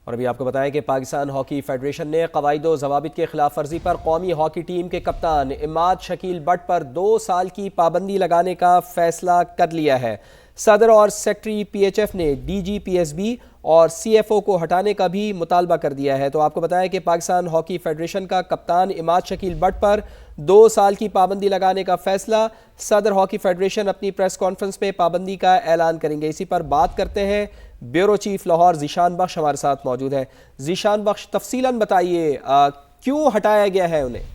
और अभी आपको बताया कि पाकिस्तान हॉकी फेडरेशन ने कवायद व ज़वाबित के खिलाफ वर्जी पर कौमी हॉकी टीम के कप्तान इमाद शकील बट पर 2 साल की पाबंदी लगाने का फैसला कर लिया है। सदर और सेक्रेटरी PHF ने DG PSB और CFO को हटाने का भी मुतालबा कर दिया है। तो आपको बताया कि पाकिस्तान हॉकी फेडरेशन का कप्तान इमाद शकील बट पर 2 साल की पाबंदी लगाने का फैसला। सदर हॉकी फेडरेशन अपनी प्रेस कॉन्फ्रेंस में पाबंदी का ऐलान करेंगे। इसी पर बात करते हैं, ब्यूरो चीफ लाहौर ज़ीशान बख्श हमारे साथ मौजूद है। ज़ीशान बख्श, तफसीलन बताइए क्यों हटाया गया है उन्हें?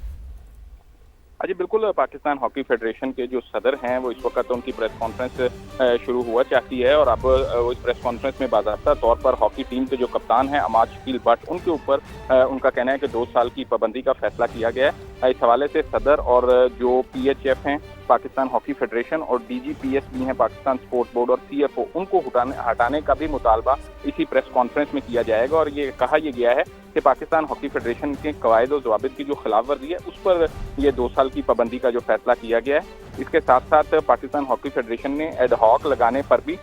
जी बिल्कुल, पाकिस्तान हॉकी फेडरेशन के जो सदर हैं वो इस वक्त उनकी प्रेस कॉन्फ्रेंस शुरू हुआ चाहती है और अब इस प्रेस कॉन्फ्रेंस में बाकायदा तौर पर हॉकी टीम के जो कप्तान हैं इमाद शकील बट, उनके ऊपर उनका कहना है कि 2 साल की पाबंदी का फैसला किया गया है। इस हवाले से सदर और जो PHF हैं पाकिस्तान हॉकी फेडरेशन और DG PSB हैं पाकिस्तान स्पोर्ट्स बोर्ड और CFO, उनको हटाने का भी मुतालबा इसी प्रेस कॉन्फ्रेंस में किया जाएगा। और ये कहा गया है कि पाकिस्तान हॉकी फेडरेशन के कवायद और ज़वाबित की जो खिलाफ वर्जी है उस पर ये 2 साल की पाबंदी का जो फैसला किया गया है। इसके साथ साथ पाकिस्तान हॉकी फेडरेशन ने एड हॉक लगाने पर भी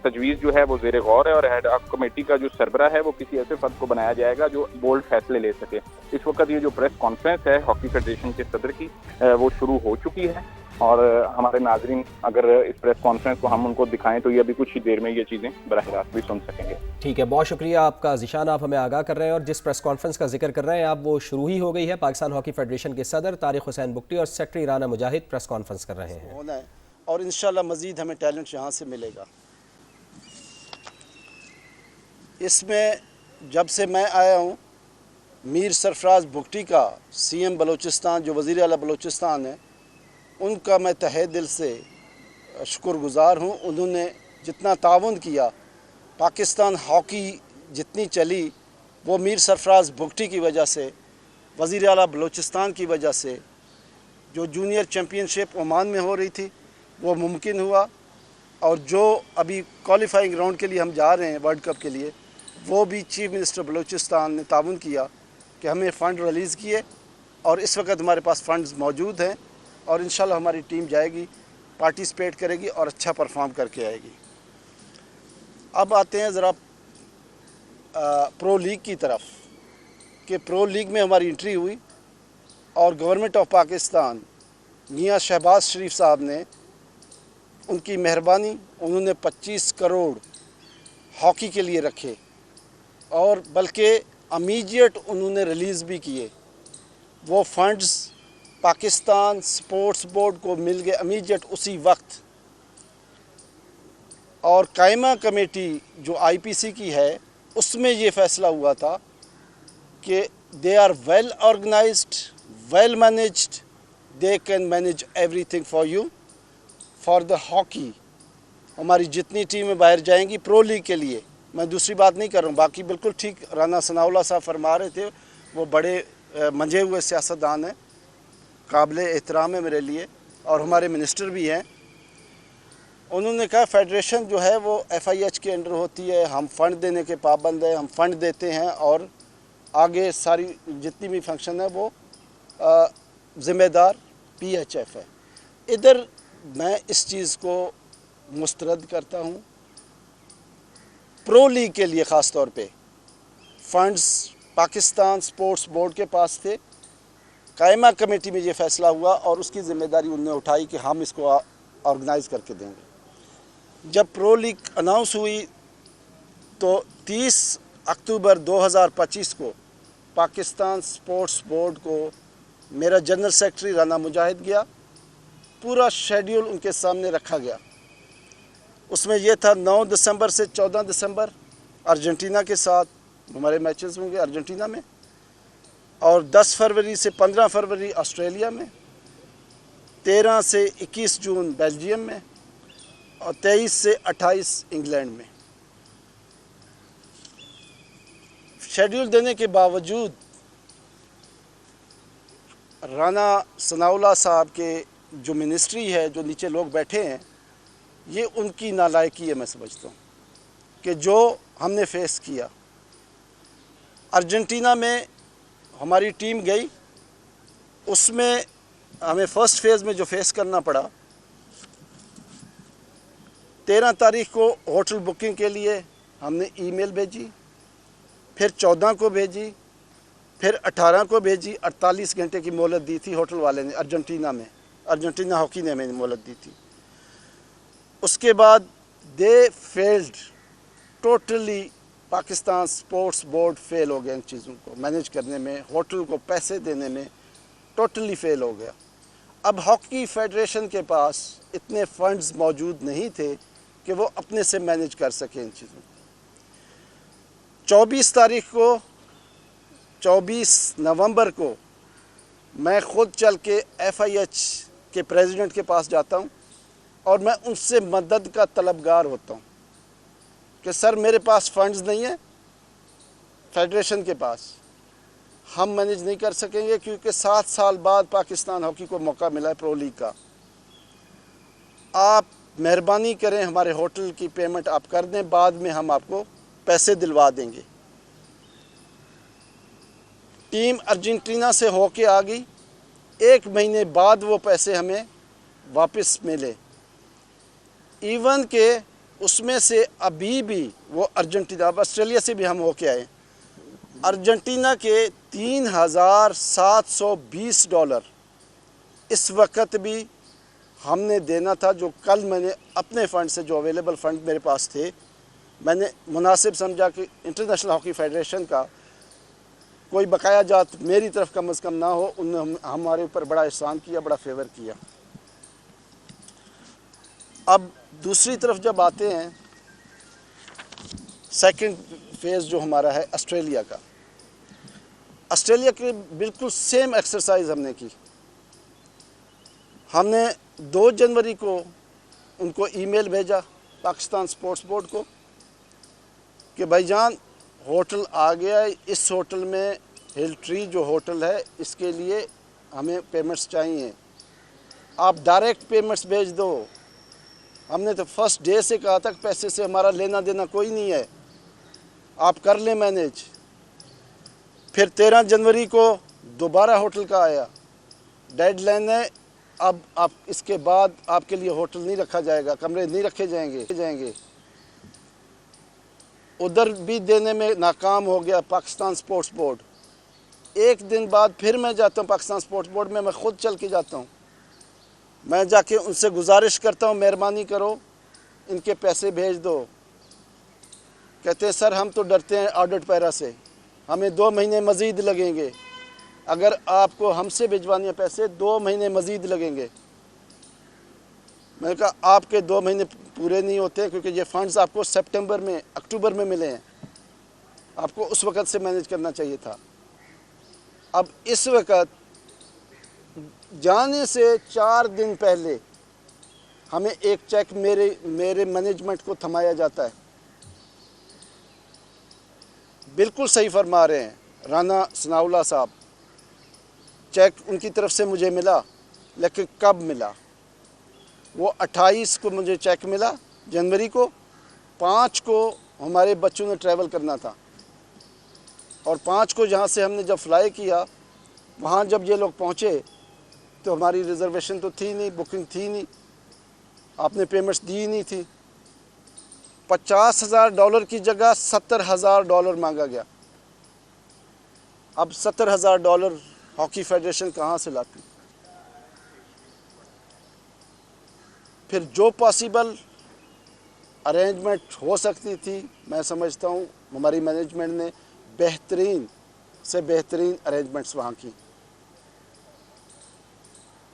तजवीज़ जो है वो ज़ेर गौर है और एड हॉक कमेटी का जो सरबराह है वो किसी ऐसे पद को बनाया जाएगा जो बोल्ड फैसले ले सके। इस वक्त ये जो प्रेस कॉन्फ्रेंस है हॉकी फेडरेशन के सदर की वो शुरू हो चुकी है और हमारे नाजरीन अगर इस प्रेस कॉन्फ्रेंस को हम उनको दिखाएं तो ये अभी कुछ ही देर में ये चीज़ें बराह रास्त भी सुन सकेंगे। ठीक है, बहुत शुक्रिया आपका ज़ीशान, आप हमें आगाह कर रहे हैं। और जिस प्रेस कॉन्फ्रेंस का जिक्र कर रहे हैं आप, वो शुरू ही हो गई है। पाकिस्तान हॉकी फेडरेशन के सदर तारिक हुसैन बुगटी और सेक्रेटरी राना मुजाहिद प्रेस कॉन्फ्रेंस कर रहे हैं और इंशाल्लाह मज़ीद हमें टैलेंट यहाँ से मिलेगा। इसमें जब से मैं आया हूँ, मीर सरफराज बुगटी का CM बलूचिस्तान, जो वज़ीर आला बलूचिस्तान है, उनका मैं तहे दिल से शुक्रगुज़ार हूँ। उन्होंने जितना ताउन किया, पाकिस्तान हॉकी जितनी चली वो मीर सरफराज बुगटी की वजह से, वज़ीर आला बलूचिस्तान की वजह से। जो जूनियर चैम्पियनशिप ओमान में हो रही थी वो मुमकिन हुआ और जो अभी क्वालिफाइंग राउंड के लिए हम जा रहे हैं वर्ल्ड कप के लिए, वो भी चीफ मिनिस्टर बलूचिस्तान ने ताउन किया कि हमें फ़ंड रिलीज़ किए और इस वक्त हमारे पास फ़ंड्स मौजूद हैं और इंशाल्लाह हमारी टीम जाएगी, पार्टिसिपेट करेगी और अच्छा परफॉर्म करके आएगी। अब आते हैं ज़रा प्रो लीग की तरफ कि प्रो लीग में हमारी एंट्री हुई और गवर्नमेंट ऑफ पाकिस्तान मियां शहबाज शरीफ साहब ने, उनकी मेहरबानी, उन्होंने 25 करोड़ हॉकी के लिए रखे और बल्कि इमीडिएट उन्होंने रिलीज़ भी किए। वो फंड्स पाकिस्तान स्पोर्ट्स बोर्ड को मिल गए इमीडिएट उसी वक्त। और कायमा कमेटी जो IPC की है उसमें ये फ़ैसला हुआ था कि they are well organised, well managed, they can manage everything for you for the hockey. हमारी जितनी टीमें बाहर जाएंगी प्रो लीग के लिए, मैं दूसरी बात नहीं कर रहा हूँ, बाकी बिल्कुल ठीक राना सनाउल्लाह साहब फरमा रहे थे, वो बड़े मंझे हुए सियासतदान हैं, काबिल एहतराम है मेरे लिए और हमारे मिनिस्टर भी हैं। उन्होंने कहा फेडरेशन जो है वो FIH के अंडर होती है, हम फ़ंड देने के पाबंद हैं, हम फ़ंड देते हैं और आगे सारी जितनी भी फंक्शन है वो ज़िम्मेदार PHF है। इधर मैं इस चीज़ को मुस्तरद करता हूँ। प्रो लीग के लिए ख़ास तौर पे फंड्स पाकिस्तान स्पोर्ट्स बोर्ड के पास थे, कायमा कमेटी में ये फ़ैसला हुआ और उसकी ज़िम्मेदारी उन्होंने उठाई कि हम इसको ऑर्गेनाइज़ करके देंगे। जब प्रो लीग अनाउंस हुई तो 30 अक्टूबर 2025 को पाकिस्तान स्पोर्ट्स बोर्ड को मेरा जनरल सेक्रेटरी राना मुजाहिद गया, पूरा शेड्यूल उनके सामने रखा गया। उसमें यह था 9 दिसंबर से 14 दिसंबर अर्जेंटीना के साथ हमारे मैचेस होंगे अर्जेंटीना में, और 10 फरवरी से 15 फरवरी ऑस्ट्रेलिया में, 13 से 21 जून बेल्जियम में और 23 से 28 इंग्लैंड में। शेड्यूल देने के बावजूद राना सनाउल्लाह साहब के जो मिनिस्ट्री है, जो नीचे लोग बैठे हैं, ये उनकी नालायकी है। मैं समझता हूँ कि जो हमने फेस किया अर्जेंटीना में, हमारी टीम गई, उसमें हमें फ़र्स्ट फेज़ में जो फेस करना पड़ा, 13 तारीख को होटल बुकिंग के लिए हमने ईमेल भेजी, फिर 14 को भेजी, फिर 18 को भेजी। 48 घंटे की मोहलत दी थी होटल वाले ने अर्जेंटीना हॉकी ने हमें मोहलत दी थी। उसके बाद they failed totally. Pakistan sports board fail हो गया इन चीज़ों को मैनेज करने में, होटल को पैसे देने में टोटली फेल हो गया। अब हॉकी फेडरेशन के पास इतने फंड्स मौजूद नहीं थे कि वो अपने से मैनेज कर सके इन चीज़ों को। 24 नवंबर को मैं ख़ुद चल के FIH के प्रेसिडेंट के पास जाता हूँ और मैं उनसे मदद का तलबगार होता हूँ कि सर मेरे पास फंड्स नहीं है, फेडरेशन के पास हम मैनेज नहीं कर सकेंगे, क्योंकि 7 साल बाद पाकिस्तान हॉकी को मौका मिला है प्रो लीग का। आप मेहरबानी करें, हमारे होटल की पेमेंट आप कर दें, बाद में हम आपको पैसे दिलवा देंगे। टीम अर्जेंटीना से होके आ गई, 1 महीने बाद वो पैसे हमें वापस मिले। इवन के उसमें से अभी भी वो अर्जेंटीना, ऑस्ट्रेलिया से भी हम होके आए, अर्जेंटीना के $3,720 इस वक्त भी हमने देना था, जो कल मैंने अपने फ़ंड से, जो अवेलेबल फ़ंड मेरे पास थे, मैंने मुनासिब समझा कि इंटरनेशनल हॉकी फेडरेशन का कोई बकाया जात मेरी तरफ कम से कम ना हो। उन्होंने हमारे ऊपर बड़ा एहसान किया, बड़ा फेवर किया। अब दूसरी तरफ जब आते हैं, सेकंड फेज़ जो हमारा है ऑस्ट्रेलिया का, ऑस्ट्रेलिया की बिल्कुल सेम एक्सरसाइज हमने की। हमने 2 जनवरी को उनको ईमेल भेजा पाकिस्तान स्पोर्ट्स बोर्ड को कि भाईजान होटल आ गया है, इस होटल में हिल ट्री जो होटल है इसके लिए हमें पेमेंट्स चाहिए, आप डायरेक्ट पेमेंट्स भेज दो। हमने तो फर्स्ट डे से कहा था कि पैसे से हमारा लेना देना कोई नहीं है, आप कर लें मैनेज। फिर 13 जनवरी को दोबारा होटल का आया, डेडलाइन है, अब आप इसके बाद आपके लिए होटल नहीं रखा जाएगा, कमरे नहीं रखे जाएंगे। उधर भी देने में नाकाम हो गया पाकिस्तान स्पोर्ट्स बोर्ड। 1 दिन बाद फिर मैं जाता हूँ पाकिस्तान स्पोर्ट्स बोर्ड में, मैं ख़ुद चल के जाता हूँ, मैं जाके उनसे गुजारिश करता हूँ मेहरबानी करो इनके पैसे भेज दो। कहते हैं सर हम तो डरते हैं ऑडिट पैरा से, हमें 2 महीने मज़ीद लगेंगे, अगर आपको हमसे भिजवाने हैं पैसे 2 महीने मज़ीद लगेंगे। मैंने कहा आपके 2 महीने पूरे नहीं होते, क्योंकि ये फ़ंड्स आपको अक्टूबर में मिले हैं, आपको उस वक़्त से मैनेज करना चाहिए था। अब इस वक़्त जाने से 4 दिन पहले हमें एक चेक मेरे मैनेजमेंट को थमाया जाता है। बिल्कुल सही फरमा रहे हैं राना सनाउल्लाह साहब, चेक उनकी तरफ से मुझे मिला, लेकिन कब मिला? वो 28 को मुझे चेक मिला जनवरी को, 5 को हमारे बच्चों ने ट्रैवल करना था, और 5 को जहाँ से हमने जब फ्लाई किया, वहाँ जब ये लोग पहुँचे तो हमारी रिज़र्वेशन तो थी नहीं, बुकिंग थी नहीं, आपने पेमेंट्स दी नहीं थी। $50,000 की जगह $70,000 मांगा गया। अब $70,000 हॉकी फेडरेशन कहाँ से लाती? फिर जो पॉसिबल अरेंजमेंट हो सकती थी, मैं समझता हूँ हमारी मैनेजमेंट ने बेहतरीन से बेहतरीन अरेंजमेंट्स वहाँ की,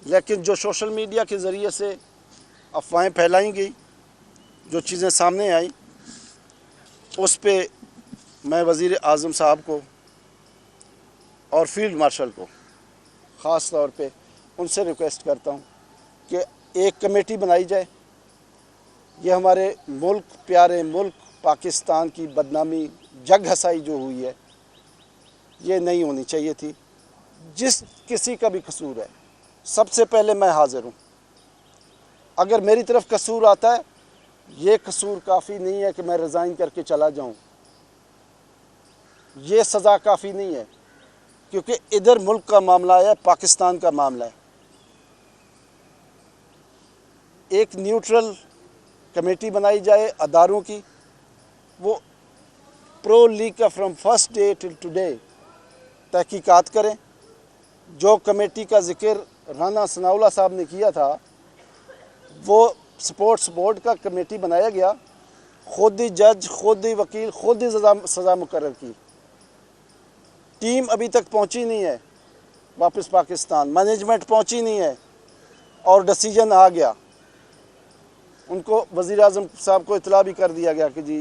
लेकिन जो सोशल मीडिया के ज़रिए से अफवाहें फैलाई गई, जो चीज़ें सामने आई, उस पे मैं वज़ीर आज़म साहब को और फील्ड मार्शल को ख़ास तौर पे उनसे रिक्वेस्ट करता हूँ कि एक कमेटी बनाई जाए। ये हमारे मुल्क, प्यारे मुल्क पाकिस्तान की बदनामी, जग हसाई जो हुई है, ये नहीं होनी चाहिए थी। जिस किसी का भी कसूर है, सबसे पहले मैं हाज़िर हूँ। अगर मेरी तरफ कसूर आता है, ये कसूर काफ़ी नहीं है कि मैं रिज़ाइन करके चला जाऊँ, ये सज़ा काफ़ी नहीं है, क्योंकि इधर मुल्क का मामला है, पाकिस्तान का मामला है। एक न्यूट्रल कमेटी बनाई जाए अदारों की, वो प्रो लीग का from first day till today तहकीकात करें। जो कमेटी का जिक्र राना सनाउल्लाह साहब ने किया था, वो स्पोर्ट्स बोर्ड का कमेटी बनाया गया, खुद ही जज, खुद ही वकील, खुद ही सज़ा मुकर्रर की। टीम अभी तक पहुंची नहीं है वापस पाकिस्तान, मैनेजमेंट पहुंची नहीं है और डिसीजन आ गया। उनको वज़ीर आज़म साहब को इतला भी कर दिया गया कि जी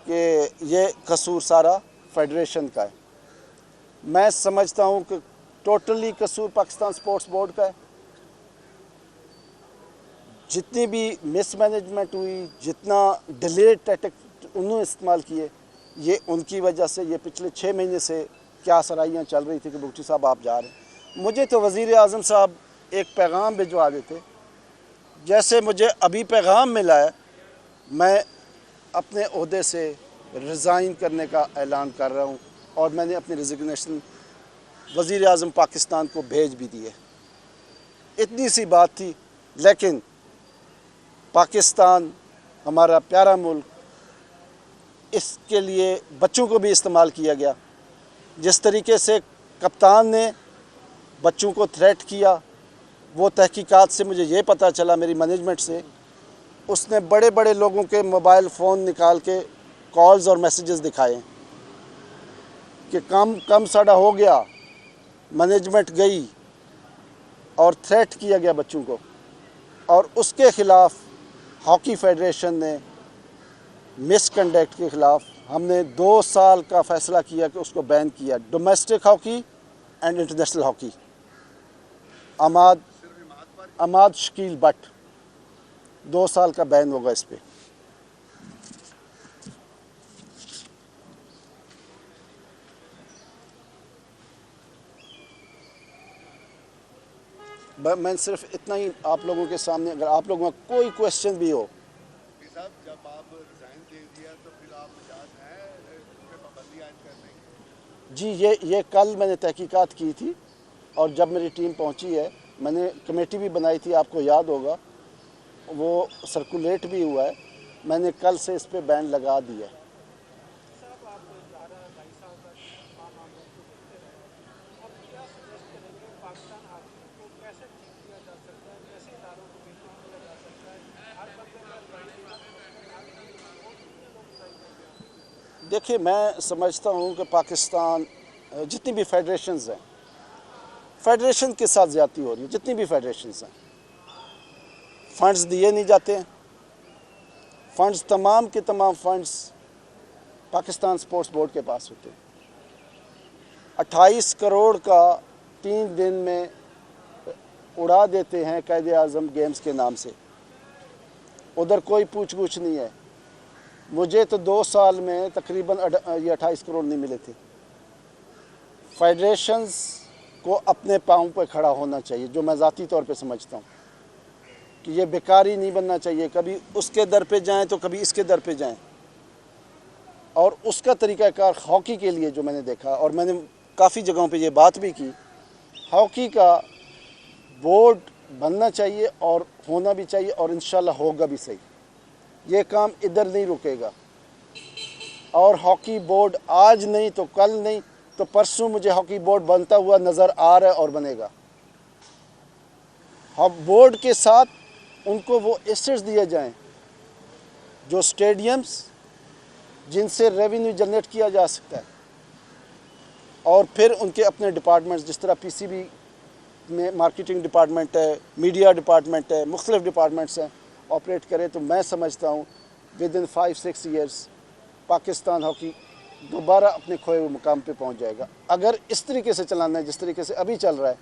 कि ये कसूर सारा फेडरेशन का है। मैं समझता हूँ कि टोटली कसूर पाकिस्तान स्पोर्ट्स बोर्ड का है। जितनी भी मिसमैनेजमेंट हुई, जितना डिलेड टैक्टिक उन्होंने इस्तेमाल किए, ये उनकी वजह से ये पिछले 6 महीने से क्या सराहियाँ चल रही थी कि भुट्टी साहब आप जा रहे हैं। मुझे तो वज़ीर आज़म साहब एक पैगाम भिजवा गए थे, जैसे मुझे अभी पैगाम मिला है, मैं अपने ओहदे से रिज़ाइन करने का ऐलान कर रहा हूँ और मैंने अपनी रिज़िग्नेशन वज़ीर आज़म पाकिस्तान को भेज भी दी है। इतनी सी बात थी, लेकिन पाकिस्तान हमारा प्यारा मुल्क, इसके लिए बच्चों को भी इस्तेमाल किया गया। जिस तरीके से कप्तान ने बच्चों को थ्रेट किया, वो तहकीकात से मुझे ये पता चला मेरी मैनेजमेंट से, उसने बड़े बड़े लोगों के मोबाइल फ़ोन निकाल के कॉल्स और मैसेजेस दिखाए कि कम साड़ा हो गया। मैनेजमेंट गई और थ्रेट किया गया बच्चों को, और उसके ख़िलाफ़ हॉकी फेडरेशन ने मिसकंडक्ट के ख़िलाफ़ हमने 2 साल का फ़ैसला किया कि उसको बैन किया। Domestic hockey and international hockey. Ahmad Shakeel Butt 2 साल का बैन होगा इस पर। मैं सिर्फ इतना ही आप लोगों के सामने, अगर आप लोगों में कोई क्वेश्चन भी हो। साहब, जब आप रिजाइन दे दिया तो फिर आप मिजाज हैं उसमें पाबंदी आयद करने की? जी, ये कल मैंने तहकीकात की थी और जब मेरी टीम पहुंची है, मैंने कमेटी भी बनाई थी, आपको याद होगा, वो सर्कुलेट भी हुआ है। मैंने कल से इस पे बैन लगा दिया है। देखिए, मैं समझता हूँ कि पाकिस्तान जितनी भी फेडरेशंस हैं, फेडरेशन के साथ ज़्यादती हो रही है। जितनी भी फेडरेशंस हैं, फ़ंड्स दिए नहीं जाते हैं। फ़ंड्स तमाम के तमाम फ़ंड्स पाकिस्तान स्पोर्ट्स बोर्ड के पास होते हैं। 28 करोड़ का 3 दिन में उड़ा देते हैं कायदे आज़म गेम्स के नाम से। उधर कोई पूछ गछ नहीं है। मुझे तो 2 साल में तकरीबन ये 28 करोड़ नहीं मिले थे। फेडरेशंस को अपने पाँव पर खड़ा होना चाहिए, जो मैं ज़ाती तौर पे समझता हूँ कि ये बेकारी नहीं बनना चाहिए। कभी उसके दर पे जाएं तो कभी इसके दर पे जाएं। और उसका तरीक़ाकार हॉकी के लिए जो मैंने देखा, और मैंने काफ़ी जगहों पे ये बात भी की, हॉकी का बोर्ड बनना चाहिए और होना भी चाहिए, और इंशाल्लाह होगा भी सही। ये काम इधर नहीं रुकेगा। और हॉकी बोर्ड आज नहीं तो कल नहीं तो परसों मुझे हॉकी बोर्ड बनता हुआ नज़र आ रहा है और बनेगा। बोर्ड के साथ उनको वो एसेट्स दिए जाएं, जो स्टेडियम्स जिनसे रेवेन्यू जनरेट किया जा सकता है, और फिर उनके अपने डिपार्टमेंट्स, जिस तरह पीसीबी में मार्केटिंग डिपार्टमेंट है, मीडिया डिपार्टमेंट है, मुख्तलिफ डिपार्टमेंट्स हैं, ऑपरेट करें। तो मैं समझता हूँ with in 5-6 years Pakistan hockey दोबारा अपने खोए हुए मुकाम पे पहुँच जाएगा। अगर इस तरीके से चलाना है जिस तरीके से अभी चल रहा है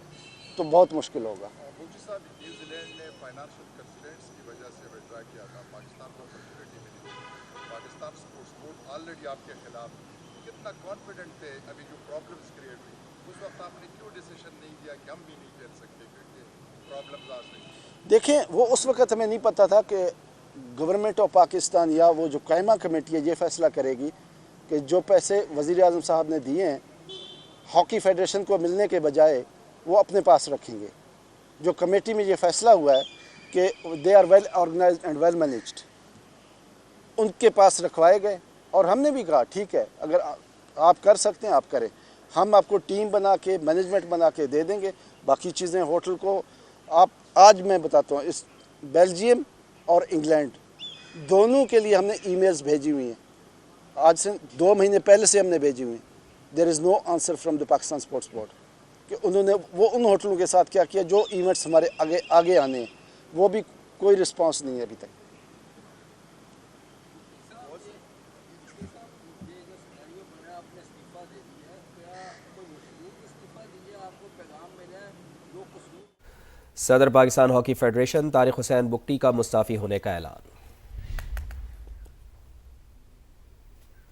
तो बहुत मुश्किल होगा। भुट्टी साहब, न्यूजीलैंड ने फाइनेंशियल कंस्ट्रेंट्स की वजह से विड्रॉ किया था, पाकिस्तान को अपॉर्चुनिटी मिली। पाकिस्तान स्पोर्ट्स बोर्ड ऑलरेडी आपके खिलाफ, कितना कॉन्फिडेंट थे? अभी जो प्रॉब्लम्स क्रिएट हुई उस वक्त आपने क्यों डिसीजन नहीं दिया कि हम भी नहीं खेल सकते क्योंकि प्रॉब्लम्स आ सकती? देखें, वो उस वक़्त हमें नहीं पता था कि गवर्नमेंट ऑफ पाकिस्तान या वो जो कायमा कमेटी है ये फ़ैसला करेगी कि जो पैसे वज़ीर आज़म साहब ने दिए हैं हॉकी फेडरेशन को मिलने के बजाय वो अपने पास रखेंगे। जो कमेटी में ये फ़ैसला हुआ है कि they are well organised and well managed, उनके पास रखवाए गए और हमने भी कहा ठीक है, अगर आप कर सकते हैं आप करें, हम आपको टीम बना के मैनेजमेंट बना के दे देंगे। बाकी चीज़ें होटल को आप, आज मैं बताता हूँ, इस बेल्जियम और इंग्लैंड दोनों के लिए हमने ईमेल्स भेजी हुई हैं, आज से 2 महीने पहले से हमने भेजी हुई हैं। There is no answer from the Pakistan sports board कि उन्होंने वो उन होटलों के साथ क्या किया जो इवेंट्स हमारे आगे आगे आने हैं, वो भी कोई रिस्पांस नहीं है अभी तक। सदर पाकिस्तान हॉकी फेडरेशन तारिक हुसैन बुगटी का मुस्ताफ़ी होने का ऐलान।